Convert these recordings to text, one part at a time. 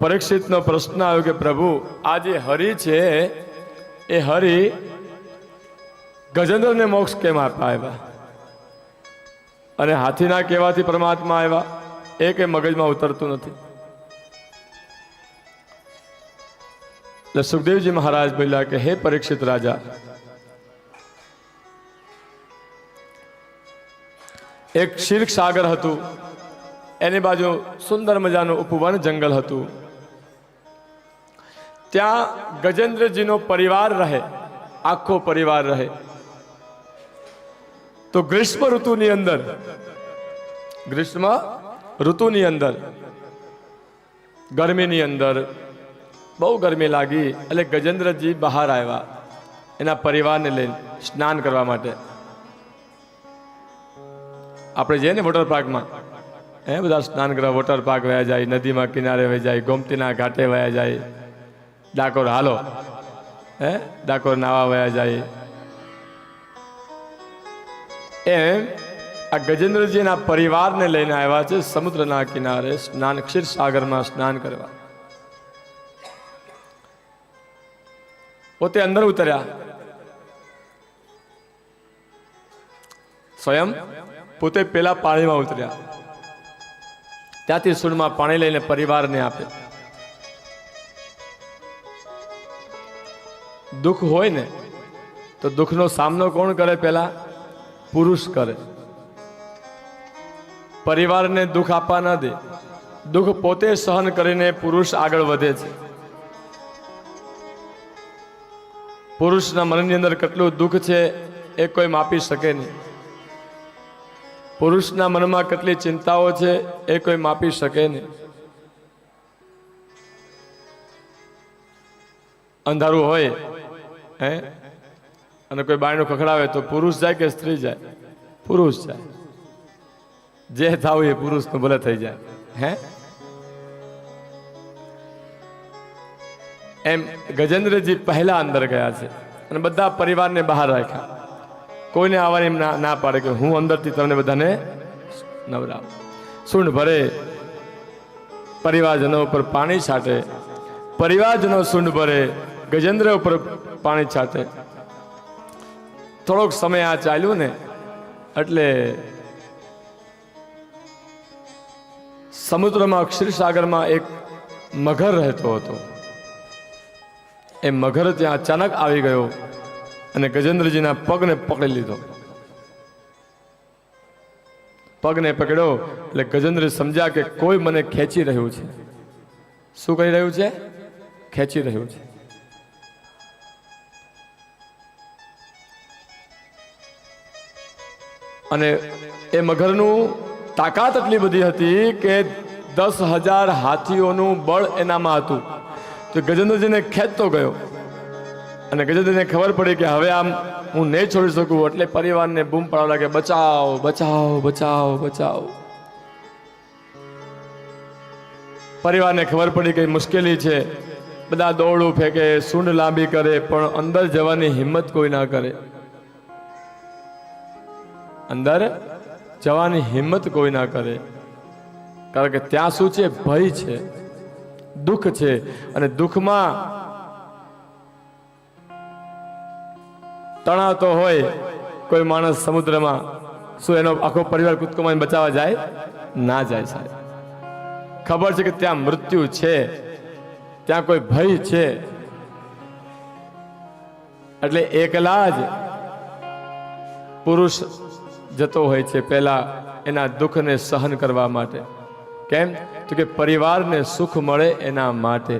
પરીક્ષિતનો પ્રશ્ન આવ્યો કે પ્રભુ આ જે હરિ છે એ હરિ ગજેન્દ્રને મોક્ષ કેમ આપ્યા અને હાથીના કહેવાથી પરમાત્મા આવ્યા એ કે મગજમાં ઉતરતું નથી. એટલે સુખદેવજી મહારાજ બોલ્યા કે હે પરીક્ષિત રાજા, એક ક્ષીર સાગર હતું, એની બાજુ સુંદર મજાનું ઉપવન જંગલ હતું. ત્યાં ગજેન્દ્રજીનો પરિવાર રહે, આખો પરિવાર રહે. તો ગ્રીષ્મ ઋતુની અંદર ગરમીની અંદર બહુ ગરમી લાગી એટલે ગજેન્દ્રજી બહાર આવ્યા એના પરિવારને લઈને સ્નાન કરવા માટે. આપણે જઈએ ને વોટર પાર્કમાં, બધા સ્નાન કરવા વોટર પાર્ક વયા જાય, નદીમાં કિનારે વહી જાય, ગોમતીના ઘાટે વયા જાય, ડાકોર હાલો ડાકોર નાવા વયા જાય. એમ આ ગજેન્દ્રજીના પરિવારને લઈને આવ્યા છે સમુદ્રના કિનારે સ્નાન, ક્ષીરસાગરમાં સ્નાન કરવા. પોતે અંદર ઉતર્યા, સ્વયં પોતે પેલા પાણીમાં ઉતર્યા, ત્યાંથી સૂંઢમાં પાણી લઈને પરિવારને આપે. દુઃખ હોય ને તો દુઃખનો સામનો કોણ કરે? પહેલા પુરુષ કરે. પરિવારને દુઃખ આપવા ન દે, દુઃખ પોતે સહન કરીને પુરુષ આગળ વધે છે. પુરુષના મનની અંદર કેટલું દુઃખ છે એ કોઈ માપી શકે નહીં. પુરુષના મનમાં કેટલી ચિંતાઓ છે એ કોઈ માપી શકે નહીં. અંધારું હોય અને કોઈ બાયણું ખખડાવે તો પુરુષ જાય કે સ્ત્રી જાય? પુરુષ જાય. જે થવું એ પુરુષનું ભલે થઈ જાય. એમ ગજેન્દ્રજી પહેલા અંદર ગયા છે અને બધા પરિવારને બહાર રાખ્યા. કોઈને આવવાની ના પાડે કે હું અંદરથી તમને બધાને નવરાવ. સૂંઢ ભરે, પરિવારજનો ઉપર પાણી છાંટે, પરિવારજનો સૂંઢ ભરે, ગજેન્દ્ર ઉપર પાણી છાંટે. થોડોક સમય આ ચાલ્યું ને એટલે સમુદ્રમાં ક્ષીરસાગરમાં એક મગર રહેતો હતો. એ મગર ત્યાં અચાનક આવી ગયો અને ગજેન્દ્રજીના પગને પકડી લીધો. પગને પકડ્યો એટલે ગજેન્દ્રજી સમજ્યા કે કોઈ મને ખેંચી રહ્યું છે. શું કરી રહ્યું છે? ખેંચી રહ્યું છે. અને એ મગરનું તાકાત એટલી બધી હતી કે 10,000 હાથીઓનું બળ એનામાં હતું. તો ગજેન્દ્રજીને ખેંચતો ગયો અને ગજેન્દ્રજીને ખબર પડી કે હવે આમ હું નહીં છોડી શકું. એટલે પરિવારને બૂમ પાડવા લાગે, બચાવો બચાવો બચાવો બચાવો. પરિવારને ખબર પડી કે મુશ્કેલી છે. બધા દોડું ફેંકે, સૂંઢ લાંબી કરે, પણ અંદર જવાની હિંમત કોઈ ના કરે. અંદર જવાની હિંમત કોઈ ના કરે. કારણ કે ત્યાં શું છે? ભય છે, દુઃખ છે. અને દુઃખમાં તણાવતો હોય કોઈ માણસ સમુદ્રમાં, શું એનો આખો પરિવાર કૂદકોમાં બચાવવા જાય? ના જાય સાહેબ. ખબર છે કે ત્યાં મૃત્યુ છે, ત્યાં કોઈ ભય છે. એટલે એકલા જ પુરુષ જતો હોય છે પહેલા એના દુઃખને સહન કરવા માટે. કેમ? તો કે પરિવારને સુખ મળે એના માટે.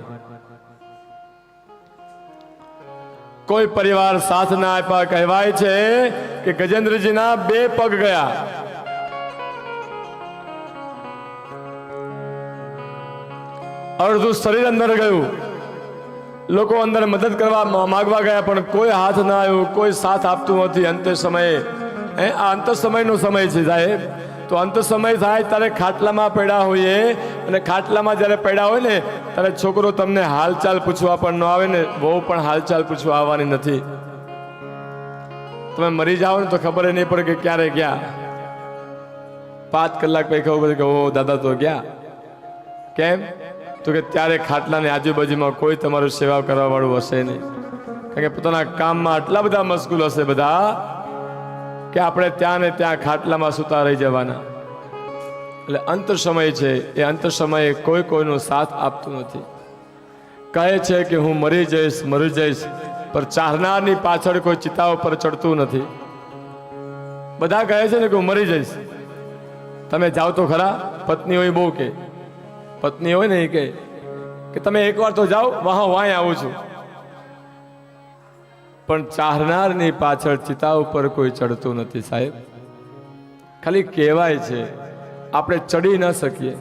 કોઈ પરિવાર સાથ ના આપ્યા. કહેવાય છે કે ગજેન્દ્રજીના 2 પગ ગયા. અડધું શરીર અંદર ગયું. લોકો અંદર મદદ કરવા માગવા ગયા પણ કોઈ હાથ ના આવ્યો, કોઈ સાથ આપતું નથી. અંતે સમયે આ અંત સમયનો સમય છે સાહેબ. તો અંત સમય થાય ત્યારે ખાટલામાં પડ્યા હોઈએ અને ખાટલામાં જ્યારે પડ્યા હોય ને ત્યારે છોકરો તમને હાલચાલ પૂછવા પણ ન આવે ને બહુ પણ હાલચાલ પૂછવા આવવાની નથી. તમે મરી જાઓ ને તો ખબર નહીં પડે કે ક્યારે ગયા. 5 કલાક પછી ખબર પડે કે ઓ દાદા તો ગયા. કેમ? તો કે ત્યારે ખાટલાની આજુબાજુમાં કોઈ તમારું સેવા કરવા વાળું હશે નહીં, કારણ કે પોતાના કામમાં આટલા બધા મશગુલ હશે બધા કે આપણે ત્યાં ને ત્યાં ખાટલામાં સૂતા રહી જવાના. એટલે અંત સમય છે, એ અંત સમયે કોઈ કોઈનો સાથ આપતું નથી. કહે છે કે હું મરી જઈશ, પણ ચાહનારની પાછળ કોઈ ચિતા ઉપર ચડતું નથી. બધા કહે છે ને કે હું મરી જઈશ, તમે જાઓ તો ખરા. પત્ની હોય બહુ કે, પત્ની હોય ને એ કે તમે એકવાર તો જાઓ, વાંય આવું છું. પણ ચાહનારની પાછળ ચિતા ઉપર કોઈ ચડતું નથી સાહેબ. ખાલી કહેવાય છે, આપણે ચડી ન શકીએ.